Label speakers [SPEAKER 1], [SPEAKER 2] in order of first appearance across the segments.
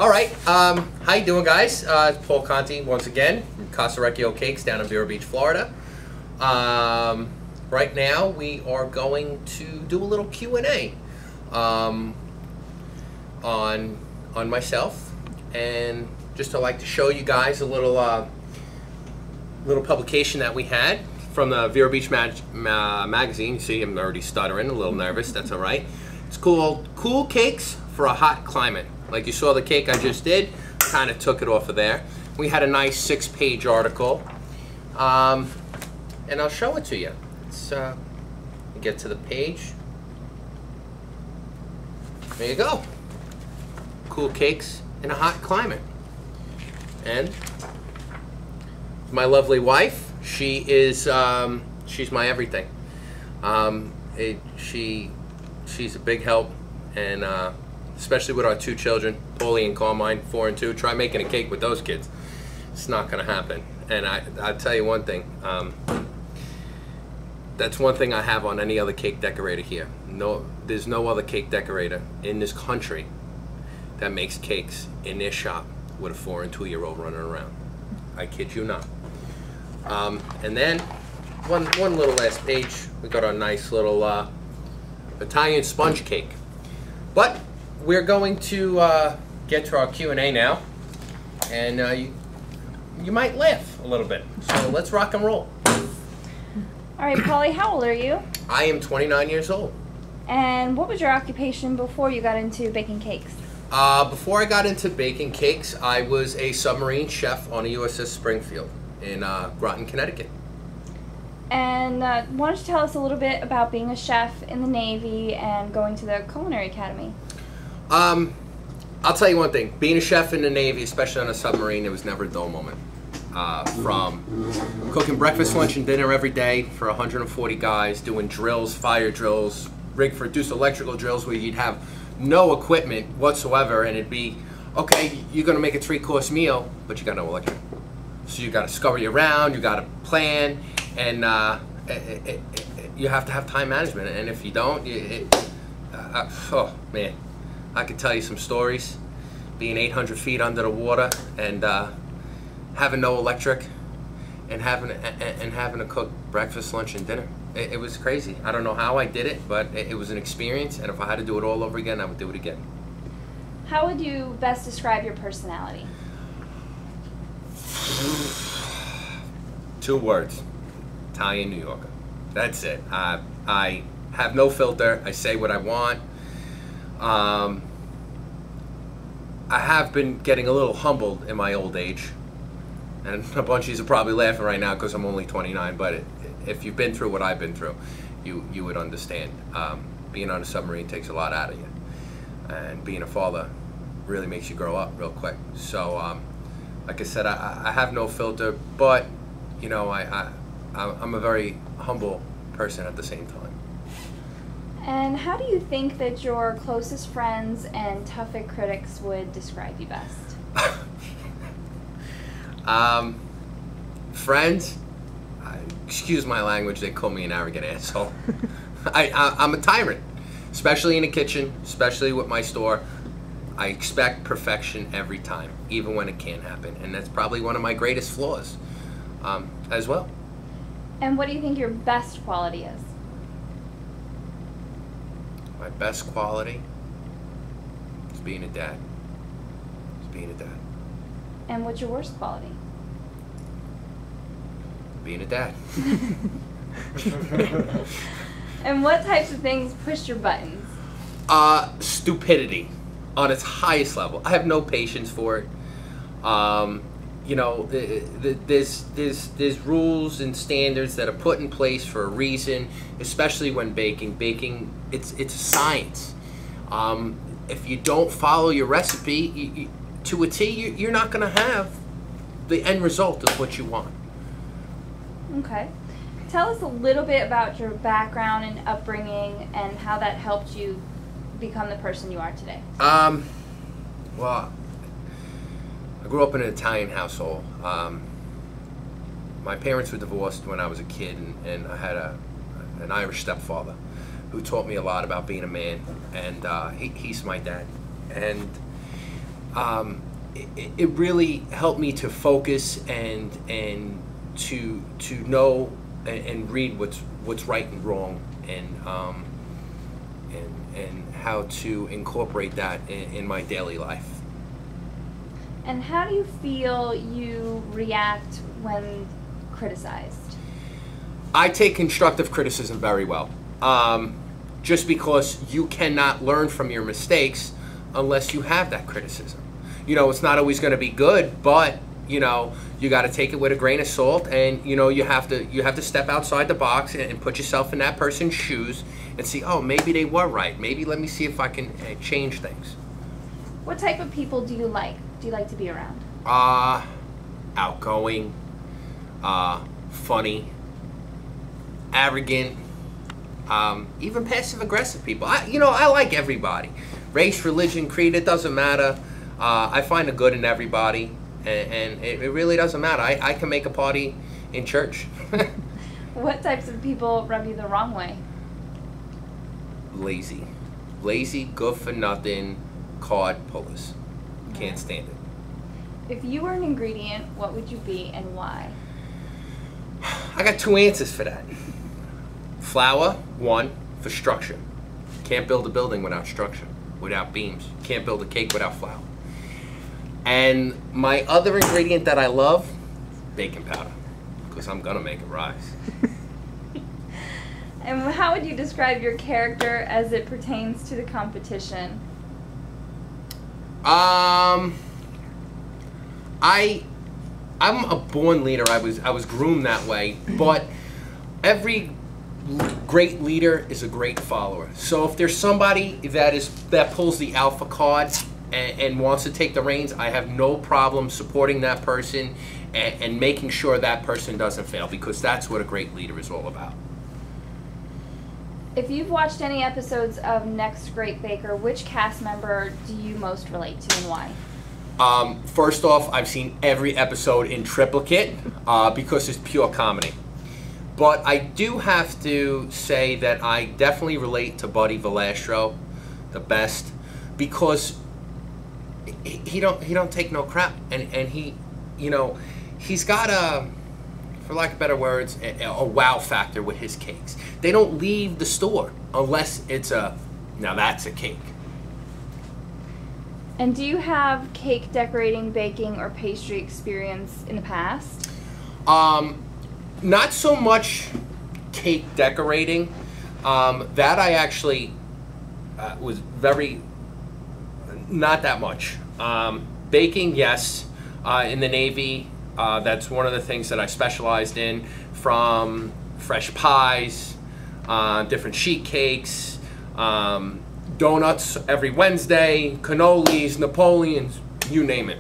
[SPEAKER 1] All right, how you doing, guys? It's Paul Conti once again from Casa Recchio Cakes down in Vero Beach, Florida. Right now we are going to do a little Q&A on myself, and just to like to show you guys a little little publication that we had from the Vero Beach magazine. You see, I'm already stuttering, a little nervous. That's all right. It's called "Cool Cakes for a Hot Climate." Like you saw the cake I just did, kind of took it off of there. We had a nice 6-page article, and I'll show it to you. Let's get to the page. There you go. Cool cakes in a hot climate. And my lovely wife, she is she's my everything. She's a big help, and especially with our 2 children, Paulie and Carmine, 4 and 2. Try making a cake with those kids. It's not going to happen. And I'll tell you one thing. That's one thing I have on any other cake decorator here. There's no other cake decorator in this country that makes cakes in their shop with a 4 and 2-year-old running around. I kid you not. And then one little last page. We got our nice little Italian sponge cake. But we're going to get to our Q&A now, and you might laugh a little bit. So let's rock and roll.
[SPEAKER 2] All right, Polly, how old are you?
[SPEAKER 1] I am 29 years old.
[SPEAKER 2] And what was your occupation before you got into baking cakes?
[SPEAKER 1] Before I got into baking cakes, I was a submarine chef on a USS Springfield in Groton, Connecticut.
[SPEAKER 2] And why don't you tell us a little bit about being a chef in the Navy and going to the Culinary Academy?
[SPEAKER 1] I'll tell you one thing. Being a chef in the Navy, especially on a submarine, it was never a dull moment. From cooking breakfast, lunch, and dinner every day for 140 guys, doing drills, fire drills, rig-reduced electrical drills where you'd have no equipment whatsoever, and it'd be, okay, you're going to make a 3-course meal, but you got no electric. So you got to scurry around, you got to plan, and you have to have time management. And if you don't, oh man, I could tell you some stories. Being 800 feet under the water and having no electric, and having to cook breakfast, lunch, and dinner. It was crazy. I don't know how I did it, but it was an experience. And if I had to do it all over again, I would do it again.
[SPEAKER 2] How would you best describe your personality?
[SPEAKER 1] 2 words: Italian New Yorker. That's it. I have no filter. I say what I want. I have been getting a little humbled in my old age, and a bunch of you are probably laughing right now because I'm only 29. But if you've been through what I've been through, you would understand. Being on a submarine takes a lot out of you, and being a father really makes you grow up real quick. So, like I said, I have no filter, but you know, I'm a very humble person at the same time.
[SPEAKER 2] And how do you think that your closest friends and toughest critics would describe you best?
[SPEAKER 1] Friends, excuse my language, they call me an arrogant asshole. I'm a tyrant, especially in the kitchen, especially with my store. I expect perfection every time, even when it can't happen, and that's probably one of my greatest flaws as well.
[SPEAKER 2] And what do you think your best quality is?
[SPEAKER 1] My best quality is being a dad. It's being a dad.
[SPEAKER 2] And what's your worst quality?
[SPEAKER 1] Being a dad.
[SPEAKER 2] And what types of things push your buttons?
[SPEAKER 1] Stupidity on its highest level. I have no patience for it. You know, there's rules and standards that are put in place for a reason, especially when baking. Baking, it's a science. If you don't follow your recipe to a T, you're not going to have the end result of what you want.
[SPEAKER 2] Okay. Tell us a little bit about your background and upbringing and how that helped you become the person you are today.
[SPEAKER 1] Well, I grew up in an Italian household. My parents were divorced when I was a kid, and I had an Irish stepfather who taught me a lot about being a man, and he's my dad. And it really helped me to focus and to know and read what's right and wrong, and how to incorporate that in my daily life.
[SPEAKER 2] And how do you feel you react when criticized?
[SPEAKER 1] I take constructive criticism very well. Just because you cannot learn from your mistakes unless you have that criticism. You know, it's not always going to be good, but you know, you got to take it with a grain of salt, and you know, you have to step outside the box and put yourself in that person's shoes and see, oh, maybe they were right. Maybe let me see if I can change things.
[SPEAKER 2] What type of people do you like? Do you like to be around?
[SPEAKER 1] Outgoing, funny, arrogant, even passive-aggressive people. I like everybody. Race, religion, creed, it doesn't matter. I find the good in everybody, and it really doesn't matter. I can make a party in church.
[SPEAKER 2] What types of people rub you the wrong way?
[SPEAKER 1] Lazy, good for nothing, card pullers. Can't stand it.
[SPEAKER 2] If you were an ingredient, what would you be and why?
[SPEAKER 1] I got two answers for that. Flour, one, for structure. Can't build a building without structure, without beams. Can't build a cake without flour. And my other ingredient that I love, baking powder, because I'm gonna make it rise.
[SPEAKER 2] And how would you describe your character as it pertains to the competition?
[SPEAKER 1] I'm a born leader. I was groomed that way, but every great leader is a great follower. So if there's somebody that pulls the alpha card and wants to take the reins, I have no problem supporting that person and making sure that person doesn't fail, because that's what a great leader is all about.
[SPEAKER 2] If you've watched any episodes of Next Great Baker, which cast member do you most relate to and why?
[SPEAKER 1] First off, I've seen every episode in triplicate because it's pure comedy. But I do have to say that I definitely relate to Buddy Valastro the best, because he don't take no crap, and he, you know, he's got a, for lack of better words, a wow factor with his cakes. They don't leave the store unless it's now that's a cake.
[SPEAKER 2] And do you have cake decorating, baking, or pastry experience in the past?
[SPEAKER 1] Not so much cake decorating. That I actually was not that much. Baking, yes. In the Navy, that's one of the things that I specialized in, from fresh pies, different sheet cakes, donuts every Wednesday, cannolis, Napoleons, you name it.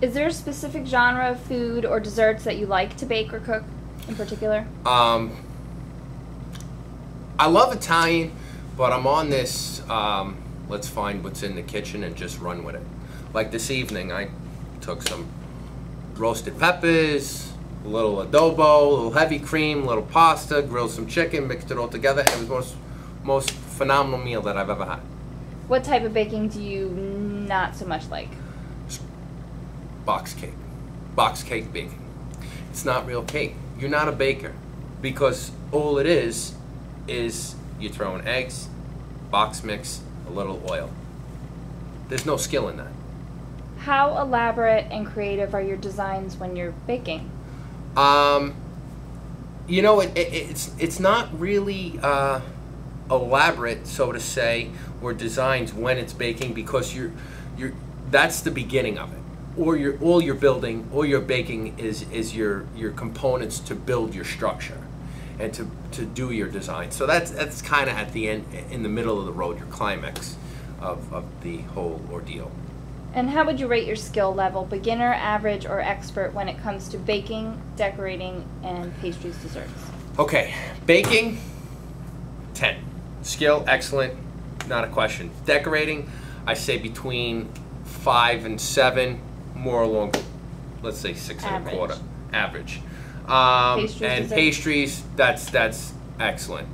[SPEAKER 2] Is there a specific genre of food or desserts that you like to bake or cook in particular?
[SPEAKER 1] I love Italian, but I'm on this, let's find what's in the kitchen and just run with it. Like this evening, I took some roasted peppers, a little adobo, a little heavy cream, a little pasta, grilled some chicken, mixed it all together. It was the most phenomenal meal that I've ever had.
[SPEAKER 2] What type of baking do you not so much like?
[SPEAKER 1] Box cake baking. It's not real cake. You're not a baker, because all it is you're throwing eggs, box mix, a little oil. There's no skill in that.
[SPEAKER 2] How elaborate and creative are your designs when you're baking?
[SPEAKER 1] You know, it's not really elaborate, so to say, or designs when it's baking, because that's the beginning of it. Or all you're building, all you're baking is your components to build your structure and to do your design. So that's kind of at the end, in the middle of the road, your climax of the whole ordeal.
[SPEAKER 2] And how would you rate your skill level, beginner, average, or expert, when it comes to baking, decorating, and pastries, desserts?
[SPEAKER 1] Okay, baking, 10. Skill, excellent, not a question. Decorating, I say between 5 and 7, more along, let's say 6
[SPEAKER 2] Average.
[SPEAKER 1] and a quarter. Average.
[SPEAKER 2] Pastries,
[SPEAKER 1] and
[SPEAKER 2] desserts?
[SPEAKER 1] pastries, that's excellent.